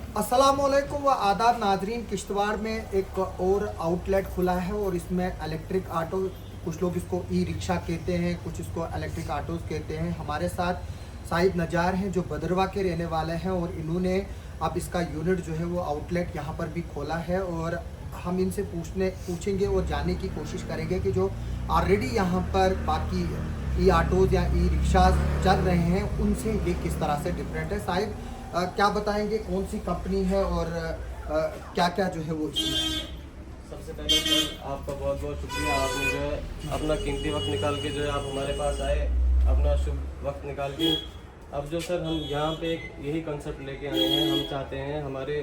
अस्सलामुअलैकुम व आदाब नाजरीन। किश्तवाड़ में एक और आउटलेट खुला है और इसमें इलेक्ट्रिक ऑटो, कुछ लोग इसको ई रिक्शा कहते हैं, कुछ इसको इलेक्ट्रिक ऑटोज़ कहते हैं। हमारे साथ साहिब नजार हैं जो भदरवा के रहने वाले हैं और इन्होंने अब इसका यूनिट जो है वो आउटलेट यहाँ पर भी खोला है और हम इनसे पूछेंगे और जानने की कोशिश करेंगे कि जो ऑलरेडी यहाँ पर बाकी ई ऑटोज़ या ई रिक्शा चल रहे हैं उनसे ये किस तरह से डिफरेंट है। साहिब क्या बताएंगे कौन सी कंपनी है और क्या क्या जो है वो इसमें? सबसे पहले सर आपका बहुत बहुत शुक्रिया। आपने जो है अपना कीमती वक्त निकाल के जो है आप हमारे पास आए, अपना शुभ वक्त निकाल के। अब जो सर हम यहाँ पे एक यही कंसेप्ट लेके आए हैं। हम चाहते हैं हमारे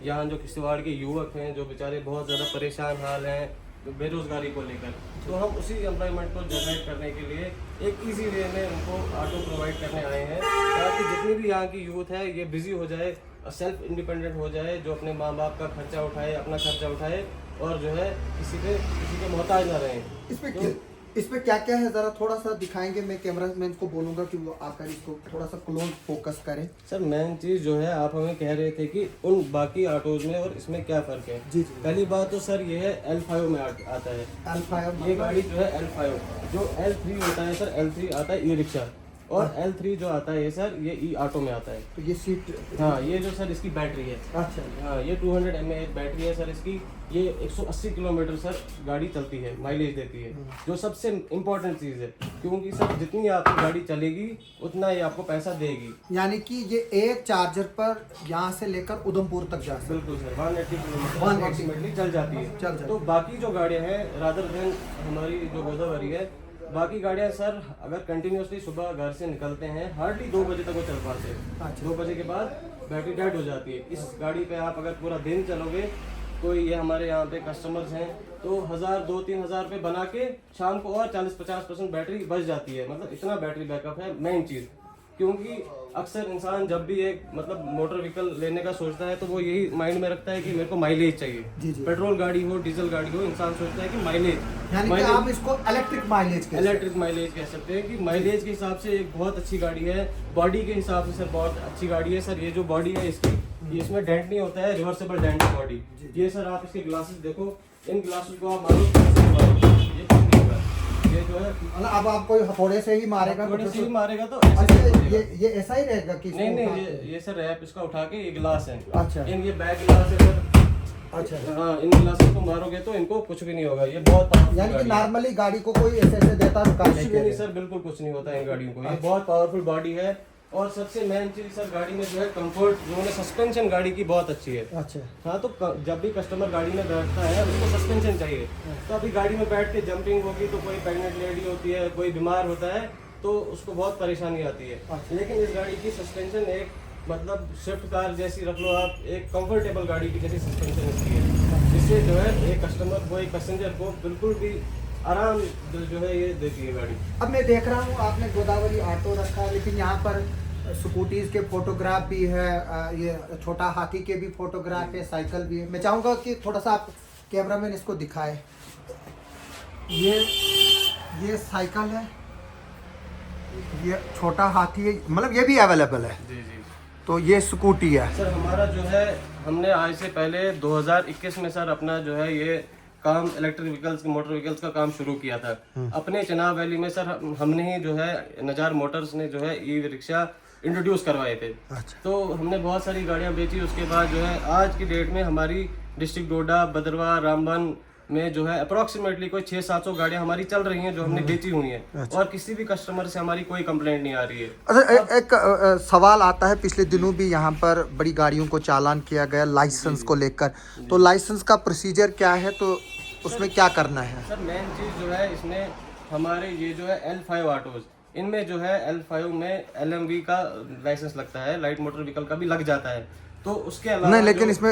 यहाँ जो किश्तवाड़ के युवक हैं जो बेचारे बहुत ज़्यादा परेशान हाल हैं बेरोज़गारी को लेकर, तो हम उसी एम्प्लॉयमेंट को जनरेट करने के लिए एक इजी वे में उनको ऑटो प्रोवाइड करने आए हैं ताकि जितनी भी यहाँ की यूथ है ये बिजी हो जाए, सेल्फ इंडिपेंडेंट हो जाए, जो अपने माँ बाप का खर्चा उठाए, अपना खर्चा उठाए और जो है किसी के मोहताज ना रहें। इसमें क्या क्या है ज़रा थोड़ा सा दिखाएंगे। मैं कैमरामैन को बोलूँगा कि वो आकर इसको थोड़ा सा क्लोज फोकस करें। सर मेन चीज़ जो है आप हमें कह रहे थे कि उन बाकी ऑटोज में और इसमें क्या फ़र्क है। जी। पहली बात तो सर ये है L5 में आता है। L5 ये गाड़ी जो है L5, जो L3 होता है सर, L3 आता है ई रिक्शा और L3 जो आता है ये सर ये ई ऑटो में आता है। तो ये सीट, हाँ ये जो सर इसकी बैटरी है। अच्छा। हाँ ये 200 mAh बैटरी है सर इसकी। ये 180 किलोमीटर सर गाड़ी चलती है, माइलेज देती है, जो सबसे इम्पोर्टेंट चीज़ है क्योंकि सर जितनी आपकी गाड़ी चलेगी उतना ही आपको पैसा देगी। यानी कि ये एक चार्जर पर यहाँ से लेकर उधमपुर तक जा सकते। बिल्कुल सर 180 किलोमीटर अप्रॉक्सीमेटली चल जाती है। तो बाकी जो गाड़ियाँ हैं रादर देन हमारी जो गोदावरी है, बाकी गाड़ियाँ सर अगर कंटिन्यूसली सुबह घर से निकलते हैं हार्डली 2 बजे तक वो चल पाते हैं। 2 बजे के बाद बैटरी डेड हो जाती है। इस गाड़ी पे आप अगर पूरा दिन चलोगे तो ये हमारे यहाँ पे कस्टमर्स हैं तो 1000 2-3 हज़ार रुपये बना के शाम को और 40-50% बैटरी बच जाती है। मतलब इतना बैटरी बैकअप है मेन चीज़। क्योंकि अक्सर इंसान जब भी एक मतलब मोटर व्हीकल लेने का सोचता है तो वो यही माइंड में रखता है कि मेरे को माइलेज चाहिए। जी। पेट्रोल गाड़ी हो डीजल गाड़ी हो, इंसान सोचता है कि माइलेज, यानी कि आप इसको इलेक्ट्रिक माइलेज कह सकते हैं कि माइलेज के हिसाब से एक बहुत अच्छी गाड़ी है। बॉडी के हिसाब से सर बहुत अच्छी गाड़ी है सर। ये जो बॉडी है इसकी, इसमें डेंट नहीं होता है, रिवर्सेबल डेंट है बॉडी। ये सर आप इसके ग्लासेस देखो, इन ग्लासेस को आप मारो ये जो है मतलब अब आप कोई हथौड़े से ही मारेगा, थोड़े से ही मारेगा तो अच्छा ये ऐसा ही रहेगा कि नहीं ये सर रैप इसका उठा के ये ग्लास है। अच्छा। इन ये बैक ग्लास है सर। अच्छा। हाँ इन ग्लासेस को मारोगे तो इनको कुछ भी नहीं होगा। ये बहुत पावरफुल यानी कि नॉर्मली गाड़ी को कोई ऐसे देता नहीं सर, बिल्कुल कुछ नहीं होता इन गाड़ियों को। ये बहुत पावरफुल बॉडी है और सबसे मेन चीज सर गाड़ी में जो है कंफर्ट, जो है सस्पेंशन गाड़ी की बहुत अच्छी है। अच्छा। हाँ तो जब भी कस्टमर गाड़ी में बैठता है उसको सस्पेंशन चाहिए। तो अभी गाड़ी में बैठ के जंपिंग होगी तो कोई प्रेग्नेंट लेडी होती है, कोई बीमार होता है तो उसको बहुत परेशानी आती है। लेकिन इस गाड़ी की सस्पेंशन एक मतलब स्विफ्ट कार जैसी रख लो आप, एक कंफर्टेबल गाड़ी की जैसी सस्पेंशन इसकी है, जिससे जो है एक कस्टमर को, एक पैसेंजर को बिल्कुल भी आराम जो है ये देती है गाड़ी। अब मैं देख रहा हूँ आपने गोदावरी ऑटो रखा है, लेकिन यहाँ पर स्कूटीज के फोटोग्राफ भी है, ये छोटा हाथी के भी फोटोग्राफ है, साइकिल भी है। मैं चाहूँगा कि थोड़ा सा आप कैमरामैन इसको दिखाए। ये साइकिल है, ये छोटा हाथी है, मतलब ये भी अवेलेबल है। जी। तो ये स्कूटी है सर। हमारा जो है हमने आज से पहले 2021 में सर अपना जो है ये काम इलेक्ट्रिक व्हीकल्स, मोटर व्हीकल्स का काम शुरू किया था अपने चिनाब वैली में सर। हमने ही जो है नजार मोटर्स ने जो है ई रिक्शा इंट्रोड्यूस करवाए थे। अच्छा। तो हमने बहुत सारी गाड़ियां बेची। उसके बाद जो है आज की डेट में हमारी डिस्ट्रिक्ट डोडा, भदरवा, रामबन में जो है अप्रोक्सीमेटली कोई 600-700 गाड़ियां हमारी चल रही हैं जो हमने बेची हुई हैं। अच्छा। और किसी भी कस्टमर से हमारी कोई कंप्लेंट नहीं आ रही है। अच्छा, एक सवाल आता है, पिछले दिनों भी यहाँ पर बड़ी गाड़ियों को चालान किया गया लाइसेंस को लेकर, तो लाइसेंस का प्रोसीजर क्या है, तो उसमें क्या करना है? सर मेन चीज़ जो है इसमें हमारे ये जो है L5 ऑटोज, इनमें जो है L5 में LMV का लाइसेंस लगता है, लाइट मोटर व्हीकल का भी लग जाता है। तो उसके अलावा नहीं, लेकिन इसमें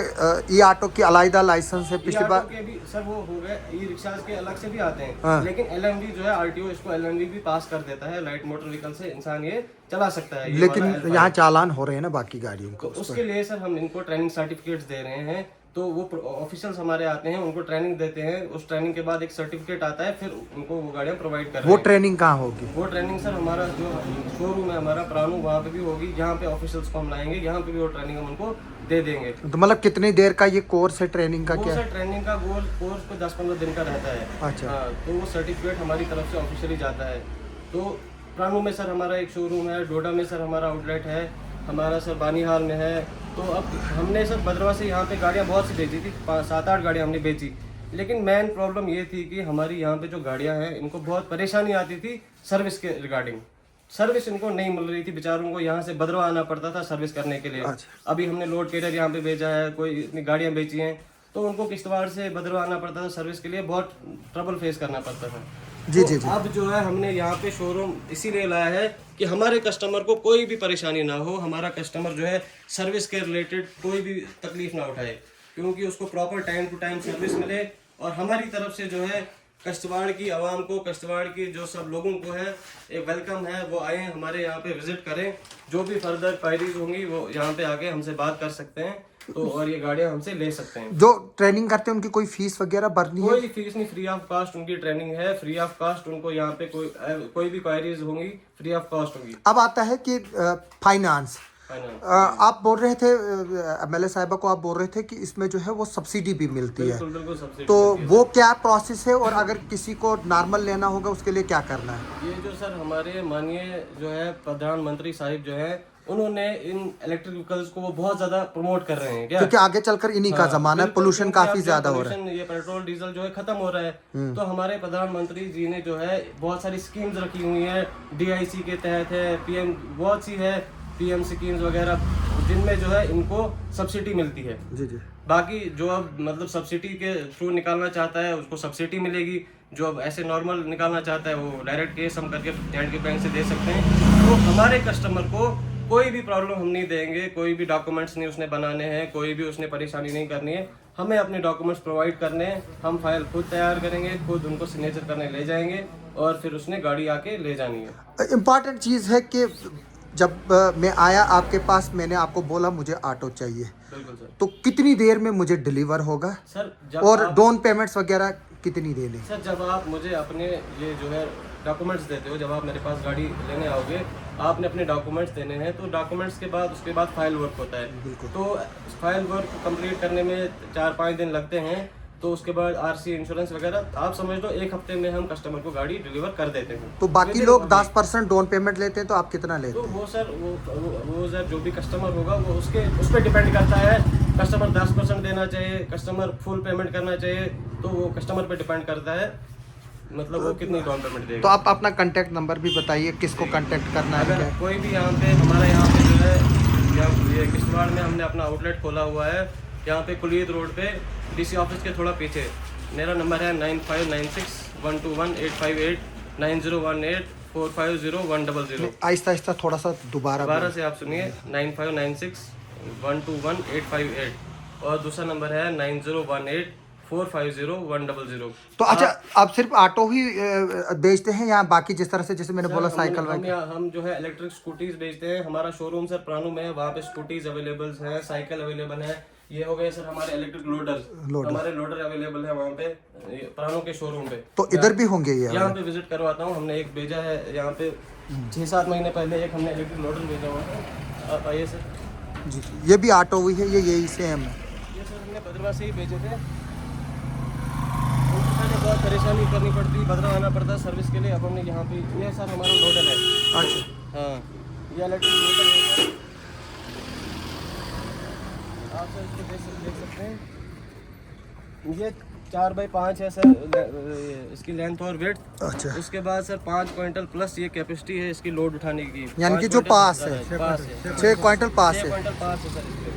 ई ऑटो की अलग लाइसेंस है। पिछली बार के भी सर वो हो गए, ई रिक्शा के अलग से भी आते हैं। हाँ। लेकिन LMV जो है RTO इसको LMV भी पास कर देता है, लाइट मोटर व्हीकल से इंसान ये चला सकता है। लेकिन यहाँ चालान हो रहे हैं ना बाकी गाड़ियों को, तो उसके लिए सर हम इनको ट्रेनिंग सर्टिफिकेट्स दे रहे हैं। तो वो ऑफिशियल्स हमारे आते हैं, उनको ट्रेनिंग देते हैं। उस ट्रेनिंग के बाद एक सर्टिफिकेट आता है, फिर उनको वो गाड़ियाँ प्रोवाइड कर रहे हैं। वो ट्रेनिंग कहाँ होगी? वो ट्रेनिंग सर हमारा जो शोरूम है हमारा प्राणु, वहाँ पे भी होगी। यहाँ पे ऑफिशियल्स को हम लाएंगे, यहाँ पे भी वो ट्रेनिंग हम उनको दे देंगे। तो मतलब कितनी देर का ये कोर्स है ट्रेनिंग का? वो क्या सर ट्रेनिंग का कोर्स को 10-15 दिन का रहता है। अच्छा। हाँ, तो वो सर्टिफिकेट हमारी तरफ से ऑफिशियली जाता है। तो प्राणू में सर हमारा एक शोरूम है, डोडा में सर हमारा आउटलेट है, हमारा सर बानीहाल में है। तो अब हमने सर भद्रवाह से यहाँ पे गाड़ियाँ बहुत सी बेची थी, 7-8 गाड़ियाँ हमने बेची। लेकिन मेन प्रॉब्लम ये थी कि हमारी यहाँ पे जो गाड़ियाँ हैं इनको बहुत परेशानी आती थी सर्विस के रिगार्डिंग। सर्विस इनको नहीं मिल रही थी, बेचारों को यहाँ से भद्रवाह आना पड़ता था सर्विस करने के लिए। अच्छा। अभी हमने लोड कैरियर यहाँ पे भेजा है, कोई इतनी गाड़ियाँ बेची हैं, तो उनको किश्तवाड़ से भद्रवाह आना पड़ता था सर्विस के लिए, बहुत ट्रबल फेस करना पड़ता था। जी तो जी जी। अब जो है हमने यहाँ पे शोरूम इसीलिए लाया है कि हमारे कस्टमर को कोई भी परेशानी ना हो, हमारा कस्टमर जो है सर्विस के रिलेटेड कोई भी तकलीफ ना उठाए, क्योंकि उसको proper time to time service मिले। और हमारी तरफ से जो है कश्तवाड़ की आवाम को, कश्तवाड़ की जो सब लोगों को है एक वेलकम है, वो आए हमारे यहाँ पे विजिट करें। जो भी फर्दर क्वायरीज होंगी वो यहाँ पे आके हमसे बात कर सकते हैं, तो और ये गाड़ियाँ हमसे ले सकते हैं। जो ट्रेनिंग करते हैं उनकी कोई फीस वगैरह भरनी है? कोई फीस नहीं, फ्री ऑफ कास्ट उनकी ट्रेनिंग है, फ्री ऑफ कास्ट उनको यहाँ पे कोई भी क्वायरीज होंगी फ्री ऑफ कास्ट होगी। अब आता है कि फाइनेंस, आप बोल रहे थे एमएलए साहिबा को, आप बोल रहे थे कि इसमें जो है वो सब्सिडी भी मिलती है, बिल्कुल सब्सिडी तो मिलती है। वो क्या प्रोसेस है और अगर किसी को नॉर्मल लेना होगा उसके लिए क्या करना है? ये जो सर हमारे माननीय जो है प्रधानमंत्री साहिब जो है, उन्होंने इन इलेक्ट्रिक व्हीकल्स को वो बहुत ज्यादा प्रमोट कर रहे हैं क्या, क्योंकि आगे चलकर इन्हीं का जमाना है, पोल्यूशन काफी ज्यादा हो रहा है, ये पेट्रोल डीजल जो है खत्म हो रहा है। तो हमारे प्रधानमंत्री जी ने जो है बहुत सारी स्कीम्स रखी हुई है, DIC के तहत है, PM बहुत सी है, PM स्कीम्स वगैरह, जिनमें जो है इनको सब्सिडी मिलती है। जी जी। बाकी जो अब मतलब सब्सिडी के थ्रू निकालना चाहता है उसको सब्सिडी मिलेगी, जो अब ऐसे नॉर्मल निकालना चाहता है वो डायरेक्ट केस हम करके J&K बैंक से दे सकते हैं। तो हमारे कस्टमर को कोई भी प्रॉब्लम हम नहीं देंगे, कोई भी डॉक्यूमेंट्स नहीं उसने बनाने हैं, कोई भी उसने परेशानी नहीं करनी है, हमें अपने डॉक्यूमेंट्स प्रोवाइड करने हैं, हम फाइल खुद तैयार करेंगे, खुद उनको सिग्नेचर करने ले जाएंगे और फिर उसने गाड़ी आके ले जानी है। इम्पॉर्टेंट चीज़ है कि जब मैं आया आपके पास, मैंने आपको बोला मुझे ऑटो चाहिए, बिल्कुल सर। तो कितनी देर में मुझे डिलीवर होगा सर जब और डाउन पेमेंट्स वगैरह कितनी देने? सर जब आप मुझे अपने ये जो है डॉक्यूमेंट्स देते हो, जब आप मेरे पास गाड़ी लेने आओगे, आपने अपने डॉक्यूमेंट्स देने हैं, तो डॉक्यूमेंट्स के बाद उसके बाद फाइल वर्क होता है। तो फाइल वर्क कंप्लीट करने में 4-5 दिन लगते हैं, तो उसके बाद RC इंश्योरेंस वगैरह आप समझ लो 1 हफ्ते में हम कस्टमर को गाड़ी डिलीवर कर देते हैं। तो बाकी लोग 10% डाउन पेमेंट लेते हैं, तो आप कितना लेते तो हैं? वो सर वो सर जो भी कस्टमर होगा वो उस पर डिपेंड करता है। कस्टमर 10% देना चाहिए, कस्टमर फुल पेमेंट करना चाहिए, तो वो कस्टमर पे डिपेंड करता है, मतलब वो कितनी डाउन पेमेंट देगा। तो आप अपना कांटेक्ट नंबर भी बताइए, किसको कांटेक्ट करना है? अगर क्या? कोई भी यहाँ पे हमारे यहाँ पे जो है ये किश्तवाड़ में हमने अपना आउटलेट खोला हुआ है, यहाँ पे कुलीद रोड पे DC ऑफिस के थोड़ा पीछे। मेरा नंबर है 9596121858 9018450100। आहिस्ता आहिस्ता थोड़ा सा दोबारा से आप सुनिए 9596121858 और दूसरा नंबर है 9018450100। तो अच्छा, आप सिर्फ ऑटो ही बेचते हैं या बाकी जिस तरह से, जैसे मैंने बोला साइकिल हम जो है इलेक्ट्रिक स्कूटीज बेचते हैं। हमारा शोरूम सर प्राणू में है, वहाँ पे स्कूटीज अवेलेबल है, साइकिल अवेलेबल है। ये हो गए सर हमारे इलेक्ट्रिक लोडर, हमारे लोडर अवेलेबल है वहाँ पे प्राणू के शोरूम पे। तो इधर भी होंगे ये? यहाँ पे विजिट करवाता हूँ। हमने एक भेजा है यहाँ पे 6-7 महीने पहले, एक हमने इलेक्ट्रिक लोडर भेजा हुआ है। आप आइए सर। जी, ये भी ऑटो हुई है, ये यही सेम है? ये सर हमने भद्रवाह से ही भेजे थे, बहुत परेशानी करनी पड़ती, भद्रवाह आना पड़ता सर्विस के लिए। अब हमने यहाँ पे, ये सर हमारा लोडर है। अच्छा। हाँ, ये इलेक्ट्रिक लोडर है, आप सर इसको देख सकते हैं। ये 4x5 है सर इसकी लेंथ और वेट। अच्छा। उसके बाद सर 5 क्विंटल प्लस ये कैपेसिटी है इसकी लोड उठाने की, यानी कि जो पास है 6 क्विंटल पास है। 6 क्विंटल पास है सर इसके।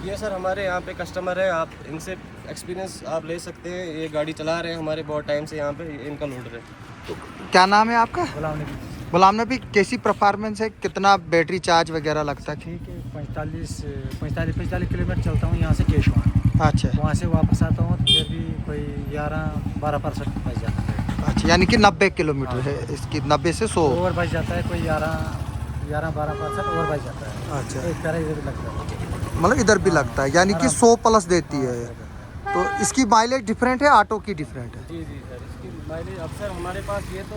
ये सर हमारे यहाँ पे कस्टमर है, आप इनसे एक्सपीरियंस आप ले सकते हैं। ये गाड़ी चला रहे हैं हमारे बहुत टाइम से यहाँ पे, इनका लोडर है। तो क्या नाम है आपका? गुलाम नबी। कैसी परफॉर्मेंस है, कितना बैटरी चार्ज वगैरह लगता है? ठीक है, 45 किलोमीटर चलता हूँ यहाँ से केशवाड़। अच्छा। वहाँ से वापस आता हूँ तो फिर भी कोई 11-12% बच जाता है। अच्छा, यानी कि 90 किलोमीटर है इसकी, 90 से 100 और बच जाता है, कोई 11-12% और बच जाता है। अच्छा। एक तरह इधर लगता है, मतलब इधर भी लगता है, यानी कि 100 प्लस देती है। तो इसकी माइलेज डिफरेंट है, ऑटो की डिफरेंट है? जी सर, इसकी माइलेज अब सर हमारे पास ये तो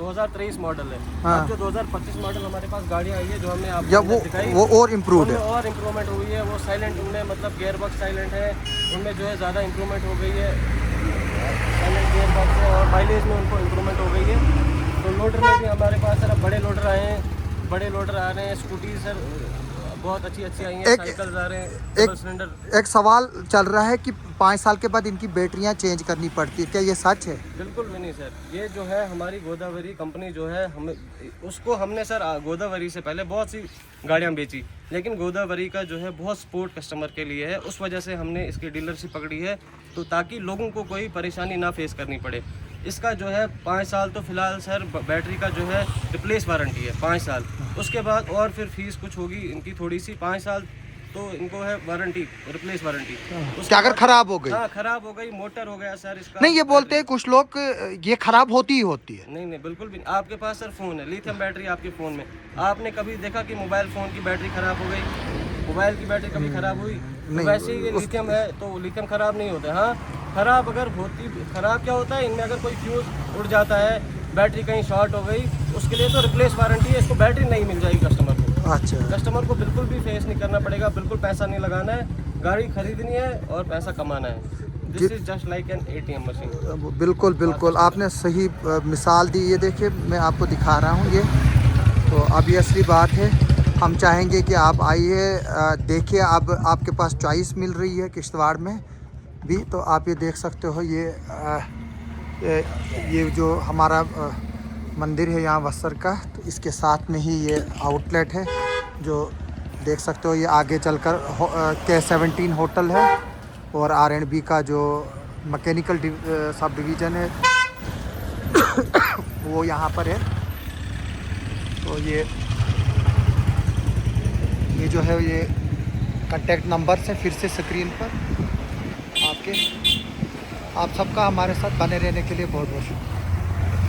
2023 मॉडल है। हाँ। अब जो 2025 मॉडल हमारे पास गाड़ियाँ आई है जो हमने आपको या दिखाई, वो और इम्प्रूव्ड उनमें है। और इम्प्रूवमेंट हुई है। वो साइलेंट, उनमें मतलब गियर बॉक्स साइलेंट है, उनमें जो है ज़्यादा इम्प्रूवमेंट हो गई है, साइलेंट गियर बॉक्स है, और माइलेज में उनको इम्प्रूवमेंट हो गई है। तो लोडर में भी हमारे पास सर अब बड़े लोडर आए हैं, बड़े लोडर आ रहे हैं। स्कूटी सर बहुत अच्छी अच्छी आई हैं, साइकिल्स आ रहे हैं, डबल सिलेंडर। एक सवाल चल रहा है कि 5 साल के बाद इनकी बैटरियां चेंज करनी पड़ती है, क्या ये सच है? बिल्कुल भी नहीं सर। ये जो है हमारी गोदावरी कंपनी जो है, हमें उसको हमने सर गोदावरी से पहले बहुत सी गाड़ियां बेची, लेकिन गोदावरी का जो है बहुत सपोर्ट कस्टमर के लिए है, उस वजह से हमने इसकी डीलरशिप पकड़ी है, तो ताकि लोगों को कोई परेशानी ना फेस करनी पड़े। इसका जो है 5 साल तो फिलहाल सर बैटरी का जो है रिप्लेस वारंटी है 5 साल। उसके बाद और फिर फीस कुछ होगी इनकी थोड़ी सी, 5 साल तो इनको है वारंटी, रिप्लेस वारंटी। क्या अगर खराब हो गई? हाँ, खराब हो गई, मोटर हो गया सर इसका। नहीं, ये बोलते हैं कुछ लोग ये खराब होती ही होती है। नहीं नहीं, बिल्कुल भी नहीं। आपके पास सर फ़ोन है, लिथियम बैटरी आपके फ़ोन में। आपने कभी देखा कि मोबाइल फ़ोन की बैटरी ख़राब हो गई? मोबाइल की बैटरी कभी ख़राब हुई? तो वैसे ही ये लिथियम है, तो लिथियम ख़राब नहीं होता। हाँ, ख़राब अगर होती, ख़राब क्या होता है इनमें, अगर कोई फ्यूज़ उड़ जाता है, बैटरी कहीं शॉर्ट हो गई, उसके लिए तो रिप्लेस वारंटी है, इसको बैटरी नहीं मिल जाएगी कस्टमर को। अच्छा, कस्टमर को बिल्कुल भी फेस नहीं करना पड़ेगा, बिल्कुल पैसा नहीं लगाना है, गाड़ी खरीदनी है और पैसा कमाना है। This is just like an ATM machine. बिल्कुल बिल्कुल, आपने सही मिसाल दी। ये देखिए, मैं आपको दिखा रहा हूँ ये। तो अब ये असली बात है, हम चाहेंगे कि आप आइए, देखिए। अब आपके पास चॉइस मिल रही है किश्तवाड़ में भी, तो आप ये देख सकते हो। ये जो हमारा मंदिर है यहाँ वस्त्र का, तो इसके साथ में ही ये आउटलेट है जो देख सकते हो। ये आगे चलकर K17 होटल है, और R&B का जो मैकेनिकल सब डिवीज़न है वो यहाँ पर है। तो ये जो है, ये कांटेक्ट नंबर से फिर से स्क्रीन पर आपके। आप सबका हमारे साथ बने रहने के लिए बहुत बहुत शुक्रिया।